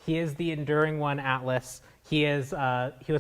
He is the enduring one, Atlas. He was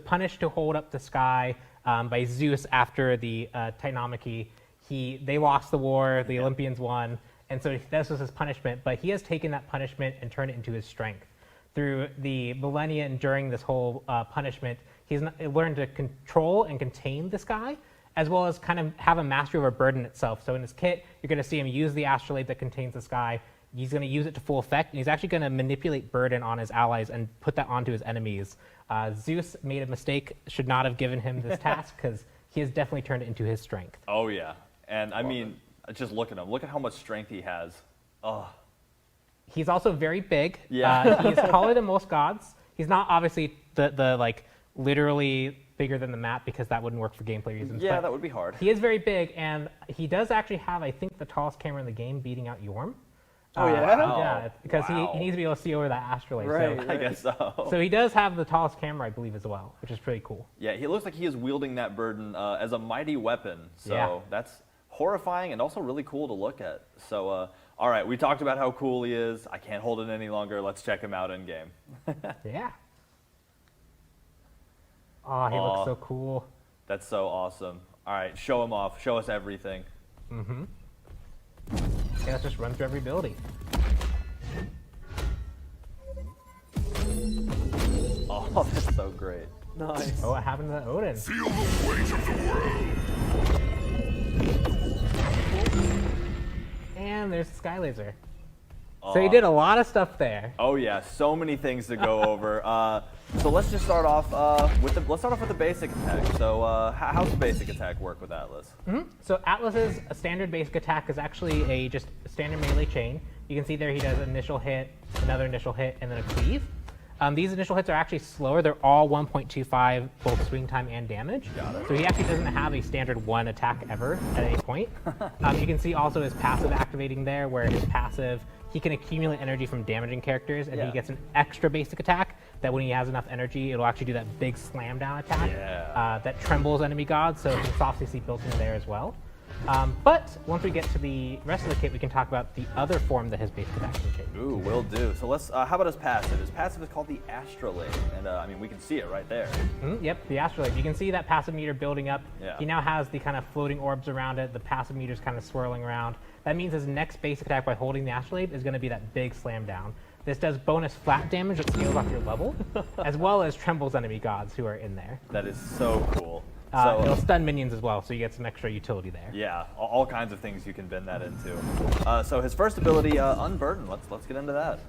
punished to hold up the sky by Zeus after the Titanomachy. They lost the war, the Olympians won, and so this was his punishment. But he has taken that punishment and turned it into his strength. Through the millennia and during this whole punishment, he's learned to control and contain the sky, as well as kind of have a mastery over burden itself. So in his kit, you're going to see him use the astrolabe that contains the sky. He's going to use it to full effect, and he's actually going to manipulate burden on his allies and put that onto his enemies. Zeus made a mistake, should not have given him this task, because he has definitely turned it into his strength. Oh, yeah. And I mean, just look at him. Look at how much strength he has. Oh. He's also very big. Yeah. He's taller than most gods. He's not obviously the like literally bigger than the map, because that wouldn't work for gameplay reasons. Yeah, that would be hard. He is very big, and he does actually have, I think, the tallest camera in the game, beating out Yorm. Oh, yeah? Yeah, because he needs to be able to see over that astrolabe. Right, so. I guess so. So he does have the tallest camera, I believe, as well, which is pretty cool. Yeah, he looks like he is wielding that burden as a mighty weapon. So that's horrifying and also really cool to look at. So, all right, we talked about how cool he is. I can't hold it any longer. Let's check him out in game. Yeah. Oh, he looks so cool. That's so awesome. All right, show him off. Show us everything. Mm-hmm. Okay, let's just run through every ability. Oh, that's so great. Nice. Oh, what happened to Odin? Feel the weight of the world. And there's the Sky Laser. So he did a lot of stuff there. Oh yeah, so many things to go over. So let's just start off with the basic attack. So how's the basic attack work with Atlas? So Atlas's standard basic attack is actually just a standard melee chain. You can see there he does an initial hit, another initial hit, and then a cleave. These initial hits are actually slower. They're all 1.25, both swing time and damage. So he actually doesn't have a standard one attack ever at any point. You can see also his passive activating there, where his passive, he can accumulate energy from damaging characters, and he gets an extra basic attack that when he has enough energy, it'll actually do that big slam down attack that trembles enemy gods, so some soft CC built in there as well. But once we get to the rest of the kit, we can talk about the other form that his basic attack can take. Ooh, will do. So let's, how about his passive? His passive is called the Astrolabe, and I mean, we can see it right there. Yep, the Astrolabe. You can see that passive meter building up. Yeah. He now has the kind of floating orbs around it. The passive meter's kind of swirling around. That means his next basic attack by holding the Astrolabe is going to be that big slam down. This does bonus flat damage that scales off your level, as well as trembles enemy gods who are in there. That is so cool. It'll stun minions as well, so you get some extra utility there. Yeah, all kinds of things you can bend that into. So his first ability, Unburdened. Let's get into that.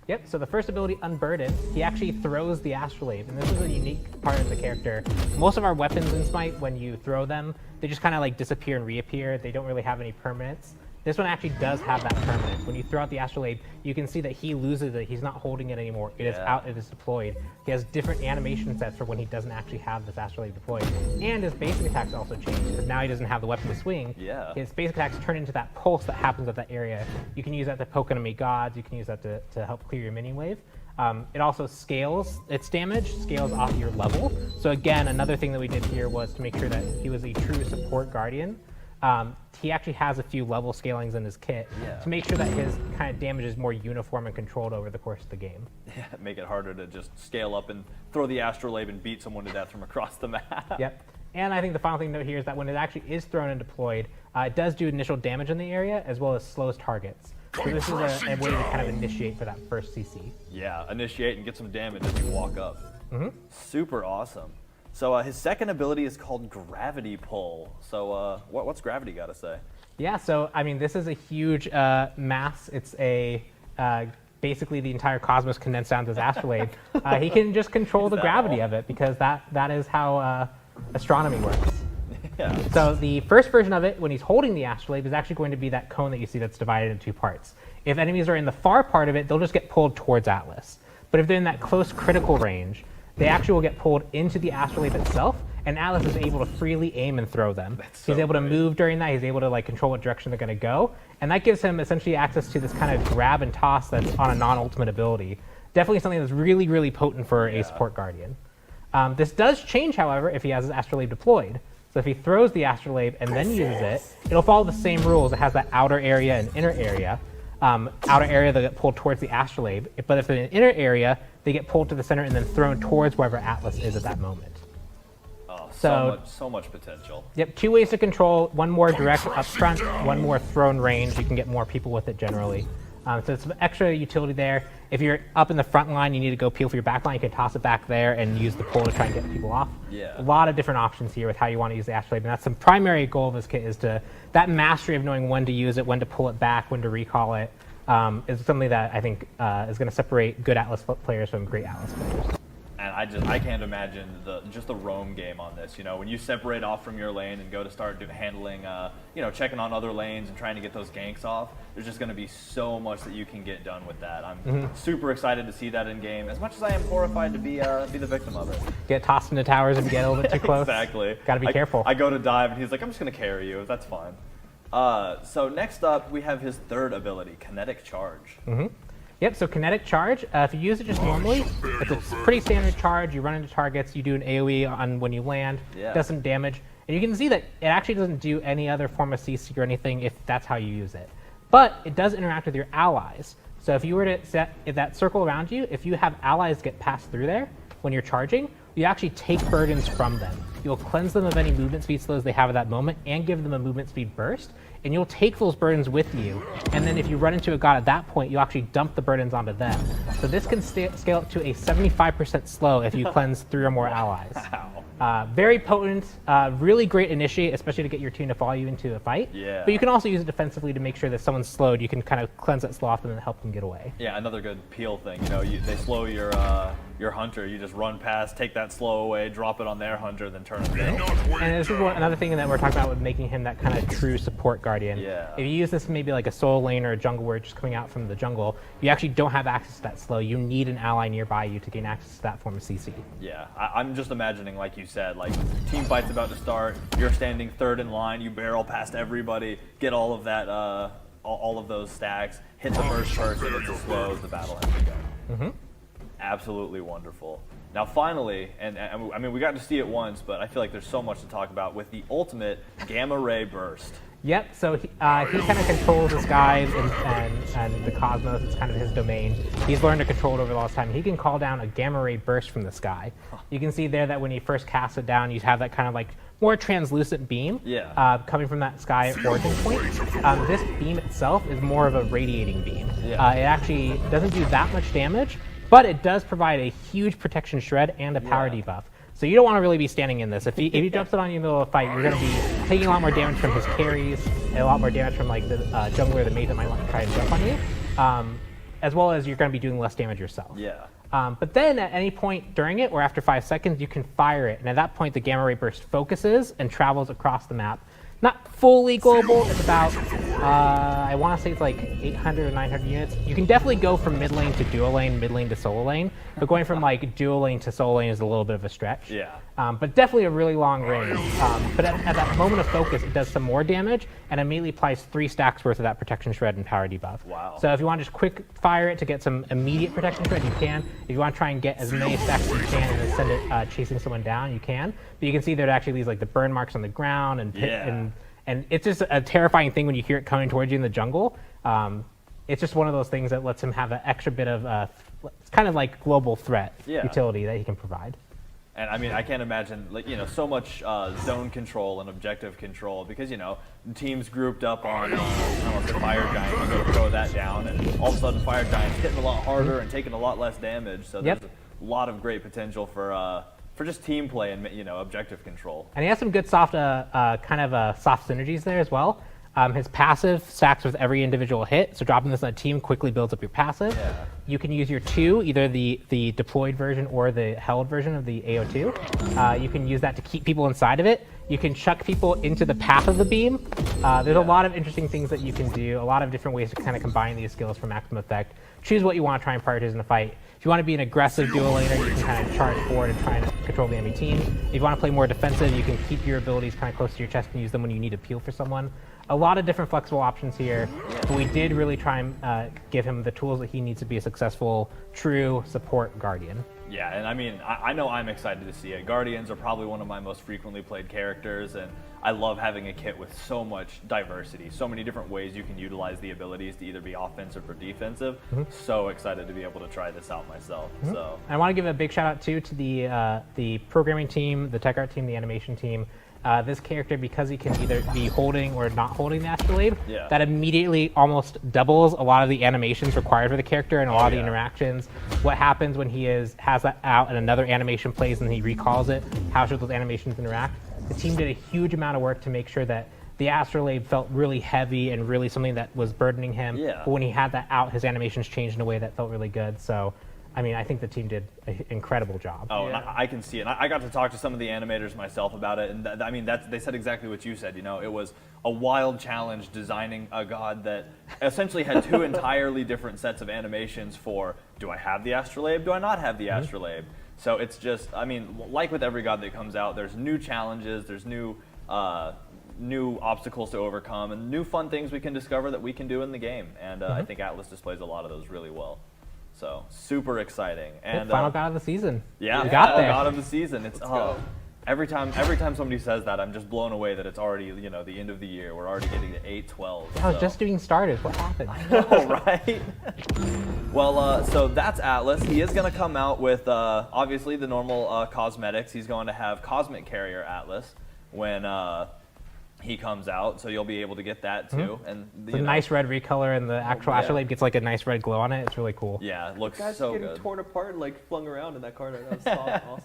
Yep, so the first ability, Unburdened, he actually throws the Astrolabe, and this is a unique part of the character. Most of our weapons in Smite, when you throw them, they just kind of like disappear and reappear. They don't really have any permanence. This one actually does have that permanence. When you throw out the Astrolabe, you can see that he loses it. He's not holding it anymore. It is out, it is deployed. He has different animation sets for when he doesn't actually have this Astrolabe deployed. And his basic attacks also change, because now he doesn't have the weapon to swing. His basic attacks turn into that pulse that happens at that area. You can use that to poke enemy gods. You can use that to help clear your mini wave. It also scales its damage, scales off your level. So again, another thing that we did here was to make sure that he was a true support guardian. He actually has a few level scalings in his kit to make sure that his kind of damage is more uniform and controlled over the course of the game. Yeah, make it harder to just scale up and throw the Astrolabe and beat someone to death from across the map. Yep. And I think the final thing to note here is that when it actually is thrown and deployed, it does do initial damage in the area as well as slows targets. So this is a way to kind of initiate for that first CC. Yeah, initiate and get some damage as you walk up. Super awesome. So his second ability is called Gravity Pull. So what's Gravity got to say? Yeah, so I mean, this is a huge mass. It's basically the entire cosmos condensed down to his Astrolabe. He can just control the gravity of it, because that is how astronomy works. So the first version of it, when he's holding the Astrolabe, is actually going to be that cone that you see that's divided into two parts. If enemies are in the far part of it, they'll just get pulled towards Atlas. But if they're in that close critical range, they actually will get pulled into the Astrolabe itself, and Atlas is able to freely aim and throw them. He's able to move during that. He's able to like control what direction they're going to go, and that gives him essentially access to this kind of grab and toss that's on a non-ultimate ability. Definitely something that's really, really potent for a support guardian. This does change, however, if he has his Astrolabe deployed. So if he throws the Astrolabe and then uses it, it'll follow the same rules. It has that outer area and inner area. outer area, they get pulled towards the astrolabe. But if they're in an inner area, they get pulled to the center and then thrown towards wherever Atlas is at that moment. Oh, So- so much potential. Yep, 2 ways to control. One more direct up front, one more thrown range. You can get more people with it generally. So it's some extra utility there. If you're up in the front line, you need to go peel for your back line, you can toss it back there and use the pull to try and get people off. Yeah. A lot of different options here with how you want to use the astrolabe, and that's the primary goal of this kit, is that mastery of knowing when to use it, when to pull it back, when to recall it, is something that I think is going to separate good Atlas players from great Atlas players. And I can't imagine just the roam game on this. When you separate off from your lane and go to start handling, checking on other lanes and trying to get those ganks off, there's just going to be so much that you can get done with that. I'm super excited to see that in game, as much as I am horrified to be the victim of it. Get tossed into towers if you get a little bit too close. Exactly. Got to be careful. I go to dive and he's like, I'm just going to carry you. That's fine. So next up, we have his third ability, Kinetic Charge. Yep, so Kinetic Charge, if you use it just normally, it's a pretty standard charge. You run into targets, you do an AoE on when you land, does some damage. And you can see that it actually doesn't do any other form of CC or anything if that's how you use it. But it does interact with your allies. So if you were to set that circle around you, if you have allies get passed through there when you're charging, you actually take burdens from them. You'll cleanse them of any movement speed slows they have at that moment and give them a movement speed burst. And you'll take those burdens with you. And then if you run into a god at that point, you actually dump the burdens onto them. So this can scale up to a 75% slow if you cleanse 3 or more allies. Very potent, really great initiate, especially to get your team to follow you into a fight. Yeah. But you can also use it defensively to make sure that someone's slowed. You can kind of cleanse that slow off them and help them get away. Yeah, another good peel thing. They slow your hunter. You just run past, take that slow away, drop it on their hunter, then turn it down. And this is another thing that we're talking about with making him that kind of true support guardian. Yeah. If you use this maybe like a solo lane or a jungle where it's just coming out from the jungle, you actually don't have access to that slow. You need an ally nearby you to gain access to that form of CC. Yeah, I'm just imagining, like you said, like team fight's about to start, you're standing third in line, you barrel past everybody, get all of that, all of those stacks, hit the first person, it's a slow, the battle has begun. Absolutely wonderful. Now finally, and I mean we got to see it once, but I feel like there's so much to talk about with the ultimate Gamma Ray Burst. Yep, so he kind of controls the skies and the cosmos. It's kind of his domain. He's learned to control it over the last time. He can call down a gamma ray burst from the sky. You can see there that when he first casts it down, you have that kind of like more translucent beam coming from that sky origin point. This beam itself is more of a radiating beam. It actually doesn't do that much damage, but it does provide a huge protection shred and a power debuff. So you don't want to really be standing in this. If he jumps it on you in the middle of a fight, you're going to be taking a lot more damage from his carries, and a lot more damage from like the jungler, the mage that might want to try and jump on you, as well as you're going to be doing less damage yourself. Yeah. But then at any point during it, or after 5 seconds, you can fire it, and at that point the gamma ray burst focuses and travels across the map. Not fully global, it's about, I want to say it's like 800 or 900 units. You can definitely go from mid lane to dual lane, mid lane to solo lane, but going from like dual lane to solo lane is a little bit of a stretch. Yeah. But definitely a really long range. But at that moment of focus, it does some more damage and immediately applies 3 stacks worth of that protection shred and power debuff. Wow. So if you want to just quick fire it to get some immediate protection shred, you can. If you want to try and get as many stacks as you can and then send it chasing someone down, you can. But you can see that it actually leaves like the burn marks on the ground and it's just a terrifying thing when you hear it coming towards you in the jungle. It's just one of those things that lets him have an extra bit of it's kind of like global threat utility that he can provide. And I mean, I can't imagine, like, so much zone control and objective control because, teams grouped up on the Fire Giant, you go to throw that down, and all of a sudden Fire Giant's hitting a lot harder and taking a lot less damage. So there's a lot of great potential for just team play and, objective control. And he has some good soft, kind of soft synergies there as well. His passive stacks with every individual hit, so dropping this on a team quickly builds up your passive. You can use your 2, either the deployed version or the held version of the AO2. You can use that to keep people inside of it. You can chuck people into the path of the beam. There's a lot of interesting things that you can do, a lot of different ways to kind of combine these skills for maximum effect. Choose what you want to try and prioritize in a fight. If you want to be an aggressive dual laner, you can kind of charge forward and try and control the enemy team. If you want to play more defensive, you can keep your abilities kind of close to your chest and use them when you need to peel for someone. A lot of different flexible options here, but we did really try and give him the tools that he needs to be a successful, true support guardian. Yeah, and I mean, I know I'm excited to see it. Guardians are probably one of my most frequently played characters, and I love having a kit with so much diversity, so many different ways you can utilize the abilities to either be offensive or defensive. So excited to be able to try this out myself. So I want to give a big shout out too to the programming team, the tech art team, the animation team. This character, because he can either be holding or not holding the astrolabe, Yeah. that immediately almost doubles a lot of the animations required for the character and a lot of the interactions. What happens when he has that out and another animation plays and he recalls it? How should those animations interact? The team did a huge amount of work to make sure that the astrolabe felt really heavy and really something that was burdening him. Yeah. But when he had that out, his animations changed in a way that felt really good. So, I mean, I think the team did an incredible job. Oh, and I can see it. And I got to talk to some of the animators myself about it, and I mean, they said exactly what you said. You know, it was a wild challenge designing a god that essentially had two entirely different sets of animations for, do I have the astrolabe, do I not have the astrolabe? So it's just, I mean, like with every god that comes out, there's new challenges, there's new obstacles to overcome, and new fun things we can discover that we can do in the game. And I think Atlas displays a lot of those really well. So super exciting. And Final god of the season. yeah, we got final there. god of the season. It's go. every time somebody says that, I'm just blown away that it's already, you know, the end of the year. We're already getting to 8/12. I was just getting started. What happened? Oh, right? Well, so that's Atlas. He is going to come out with, obviously, the normal cosmetics. He's going to have Cosmic Carrier Atlas when he comes out, so you'll be able to get that too. And It's a nice red recolor, and the actual yeah. astrolabe gets like a nice red glow on it. It's really cool. Yeah, it looks Guys so getting good. torn apart and like flung around in that card. That was awesome.